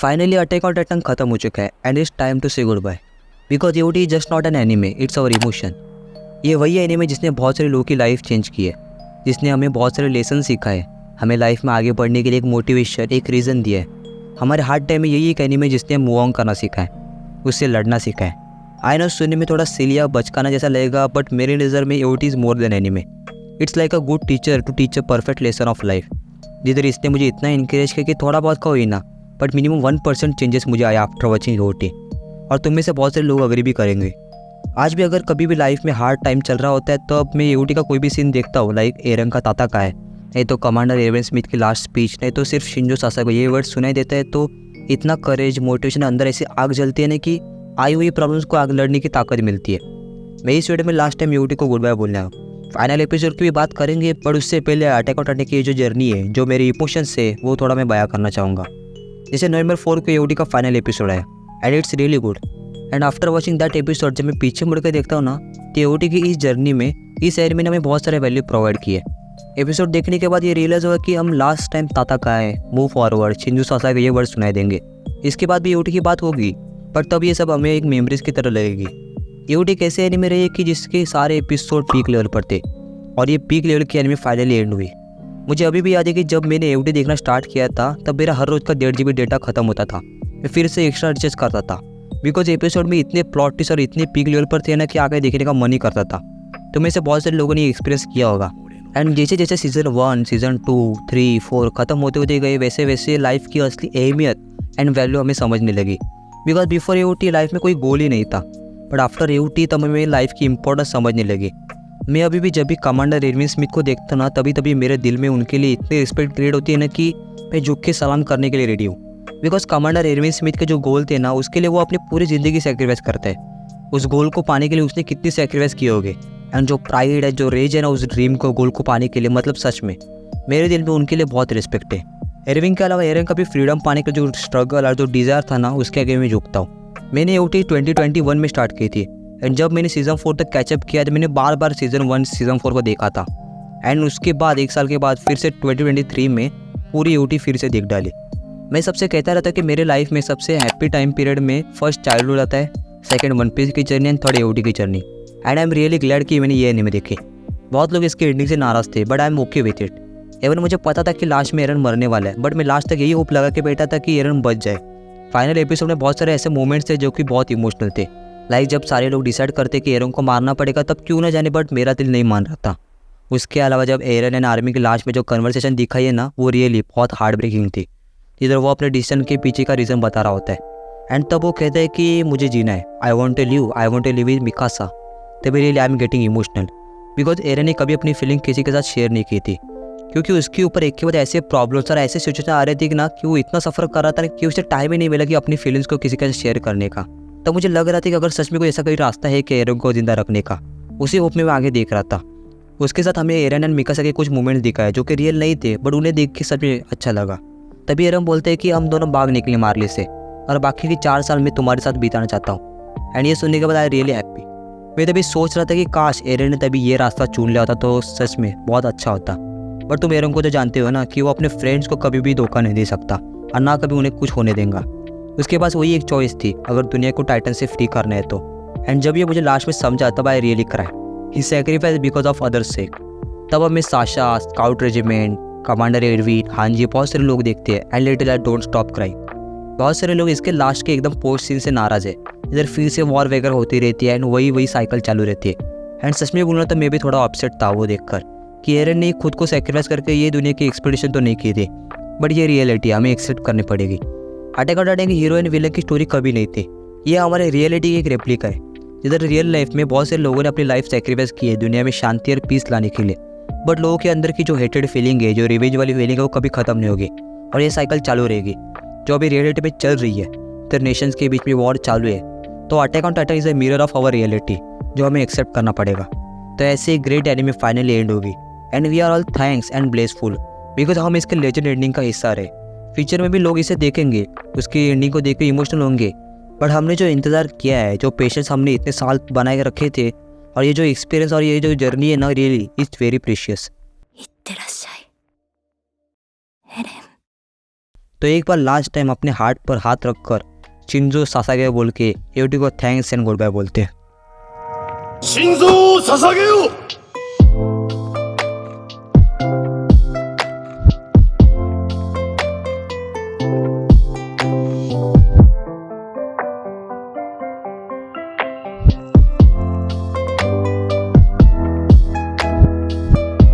Finally attack on Titan खत्म हो चुका है and it's time to say good bye because UT is just not an anime, it's our emotion. ये वही anime जिसने बहुत सारे लोगों की लाइफ चेंज की है, जिसने हमें बहुत सारे लेसन सिखाए, हमें लाइफ में आगे बढ़ने के लिए एक मोटिवेशन, एक रीज़न दिया है। हमारे हार्ड टाइम में यही एक एनिमे जिसने मूव ऑन करना सीखा है, उससे लड़ना सीखा है। आई नो सुनने में थोड़ा सिलिया बचकाना जैसा लगेगा, बट मेरे नज़र में UT is more than anime. It's like a good teacher to teach a perfect lesson of life. जिधर इसने मुझे इतना इनकरेज किया कि थोड़ा बहुत कहो ही ना, बट मिनिमम 1% चेंजेस मुझे आया आफ्टर वॉचिंग यूटी। और तुम में से बहुत सारे लोग अग्री भी करेंगे। आज भी अगर कभी भी लाइफ में हार्ड टाइम चल रहा होता है तो अब मैं यूटी का कोई भी सीन देखता हूँ, लाइक एरन का ताता का है, नहीं तो कमांडर एरन स्मिथ की लास्ट स्पीच, नहीं तो सिर्फ शिंजो सासाको, ये वर्ड सुनाई देता है तो इतना करेज, मोटिवेशन, अंदर ऐसी आग जलती है ना कि आई हुई प्रॉब्लम्स को आग लड़ने की ताकत मिलती है। मैं इस वीडियो में लास्ट टाइम यूटी को गुड बाय बोलने आया हूँ। फाइनल एपिसोड की भी बात करेंगे, पर उससे पहले अटैक ऑन टाइटन की जो जर्नी है, जो मेरी इमोशंस है, वो थोड़ा मैं बयां करना चाहूँगा। जैसे नवंबर 4 को यूटी का फाइनल एपिसोड है and it's really good. And after watching that episode जब मैं पीछे मुड़ कर देखता हूँ ना, तो यूटी की इस जर्नी में, इस एनिमे ने हमें बहुत सारे वैल्यू प्रोवाइड किए। एपिसोड देखने के बाद ये रियलाइज हुआ कि हम लास्ट टाइम ताता का है, मूव फॉरवर्ड, शिंजो सासाको, ये वर्ड सुनाई देंगे। इसके बाद भी यूटी की बात होगी, पर तब ये सब हमें एक मेमोरीज की तरह लगेगी। यूटी कैसे एनिमे रही है कि जिसके सारे एपिसोड पीक लेवल पर थे, और ये पीक लेवल की एनिमे फाइनली एंड हुई। मुझे अभी भी याद है कि जब मैंने यूटी देखना स्टार्ट किया था, तब मेरा हर रोज़ का 1.5 GB डेटा खत्म होता था। मैं फिर से एक्स्ट्रा रिचार्ज करता था बिकॉज एपिसोड में इतने प्लॉट ट्विस्ट और इतने पीक लेवल पर थे ना कि आगे देखने का मन ही करता था। तो में से बहुत सारे लोगों ने एक्सपीरियंस किया होगा। एंड जैसे जैसे सीज़न 1, सीज़न 2, 3, 4 खत्म होते होते गए, वैसे वैसे लाइफ की असली अहमियत एंड वैल्यू हमें समझने लगी। बिकॉज बिफोर यूटी लाइफ में कोई गोल ही नहीं था, बट आफ्टर यूटी तब हमें लाइफ की इंपॉर्टेंस समझने लगी। मैं अभी भी जब भी कमांडर एरविन स्मिथ को देखता हूँ ना, तभी मेरे दिल में उनके लिए इतनी रिस्पेक्ट क्रिएट होती है ना कि मैं झुक के सलाम करने के लिए रेडी हूँ। बिकॉज कमांडर एरविन स्मिथ के जो गोल थे ना, उसके लिए वो अपनी पूरी ज़िंदगी सेक्रीफाइस करता है। उस गोल को पाने के लिए उसने कितनी सेक्रीफाइस किए होंगे। एंड जो प्राइड है, जो रेज है ना उस ड्रीम को, गोल को पाने के लिए, मतलब सच में मेरे दिल में उनके लिए बहुत रिस्पेक्ट है। एरविन के अलावा एरन का भी फ्रीडम पाने का जो स्ट्रगल और जो डिज़ायर था ना, उसके आगे मैं झुकता हूँ। मैंने यूटी 2021 में स्टार्ट की थी एंड जब मैंने सीज़न 4 तक कैचअप किया, तो मैंने बार बार सीज़न 1, सीज़न 4 को देखा था। एंड उसके बाद 1 साल के बाद फिर से 2023 में पूरी यूटी फिर से देख डाली। मैं सबसे कहता रहता कि मेरे लाइफ में सबसे हैप्पी टाइम पीरियड में फर्स्ट चाइल्डहुड आता है, सेकंड वन पीस की जर्नी एंड थर्ड यूटी की journey. And I am really glad कि मैंने ये एनिमे देखे। बहुत लोग इसके एंडिंग से नाराज़ थे, but I am okay with it. Even मुझे पता था कि लास्ट में एरन मरने वाला है, बट मैं लास्ट तक यही होप लगा के बैठा था कि एरन बच जाए। फाइनल एपिसोड में बहुत सारे ऐसे मोमेंट्स थे जो कि बहुत इमोशनल थे। लाइक जब सारे लोग डिसाइड करते कि एरन को मारना पड़ेगा, तब क्यों ना जाने, बट मेरा दिल नहीं मान रहा था। उसके अलावा जब एरन एंड आर्मी की लास्ट में जो कन्वर्सेशन दिखाई है ना, वो रियली बहुत हार्ट ब्रेकिंग थी। जिधर वो अपने डिसीजन के पीछे का रीज़न बता रहा होता है एंड तब वो कहता है कि मुझे जीना है, I want to live with Mikasa. तभी really I am getting emotional because Eren ने कभी अपनी फीलिंग किसी के साथ शेयर नहीं की थी, क्योंकि उसके ऊपर एक के बाद ऐसे प्रॉब्लम्स और ऐसे सिचुएशन आ रही थी कि ना, कि वो इतना सफ़र कर रहा था कि उसे टाइम ही नहीं मिला कि अपनी फीलिंग्स को किसी के साथ शेयर करने का। तब मुझे लग रहा था कि अगर सच में कोई ऐसा कोई रास्ता है कि एरन को जिंदा रखने का, उसी होप में मैं आगे देख रहा था। उसके साथ हमें एरन एंड मिकासा के कुछ मोमेंट्स दिखाए जो कि रियल नहीं थे, बट उन्हें देख के सच में अच्छा लगा। तभी एरन बोलते हैं कि हम दोनों भाग निकले मार्ली से, और बाकी के 4 साल मैं तुम्हारे साथ बिताना चाहता हूँ। एंड ये सुनने के बाद आई रियली हैप्पी। मैं तभी सोच रहा था कि काश एरन ने तभी ये रास्ता चुन लिया होता तो सच में बहुत अच्छा होता। बट तुम एरन को तो जानते हो ना कि वो अपने फ्रेंड्स को कभी भी धोखा नहीं दे सकता और ना कभी उन्हें कुछ होने देगा। उसके पास वही एक चॉइस थी, अगर दुनिया को टाइटन से फ्री करना है तो। एंड जब ये मुझे लास्ट में समझा, तब I really cry. He sacrifice because of others sake. तब हमें Sasha, scout regiment, commander Erwin, Hange, बहुत सारे लोग देखते हैं and little I don't stop crying. बहुत सारे लोग इसके लास्ट के एकदम पोस्ट सीन से नाराज़ है। इधर फिर से वॉर वगैरह होती रहती है एंड वही साइकिल चालू रहती है। एंड सच में बोलना तो मैं भी थोड़ा अपसेट था वो देखकर कि एरन ने खुद को सेक्रीफाइस करके ये दुनिया की एक्सपेक्टेशन तो नहीं की थी, बट ये रियलिटी हमें एक्सेप्ट करनी पड़ेगी। अटैक ऑन टाइटन की हीरो एंड विलन की स्टोरी कभी नहीं थी, ये हमारे रियलिटी की एक रेप्लिका है। जिधर रियल लाइफ में बहुत सारे लोगों ने अपनी लाइफ सेक्रीफाइस की है दुनिया में शांति और पीस लाने के लिए, बट लोगों के अंदर की जो हेटेड फीलिंग है, जो रिवेंज वाली फीलिंग है, वो कभी खत्म नहीं होगी और ये साइकिल चालू रहेगी जो अभी रियलिटी में चल रही है। तो नेशंस के बीच में वॉर चालू है, तो Attack on Titan is a mirror of our reality जो हमें एक्सेप्ट करना पड़ेगा। तो ऐसे ग्रेट एनिमे फाइनली एंड होगी and we are all thanks and blessful because हम इसके लेजेंड एंडिंग का हिस्सा रहे। फ्यूचर में भी लोग इसे देखेंगे, उसकी एंडिंग को देख के इमोशनल होंगे, बट हमने जो इंतज़ार किया है, जो पेशेंस हमने इतने साल बनाए के रखे थे, और ये जो एक्सपीरियंस और ये जो जर्नी है ना, रियली इट्स वेरी प्रीशियस। तो एक बार लास्ट टाइम अपने हार्ट पर हाथ रखकर शिंजो सासागे बोल के एवटी को थैंक्स एंड गुड बाय बोलते हैं। शिंजो सासागे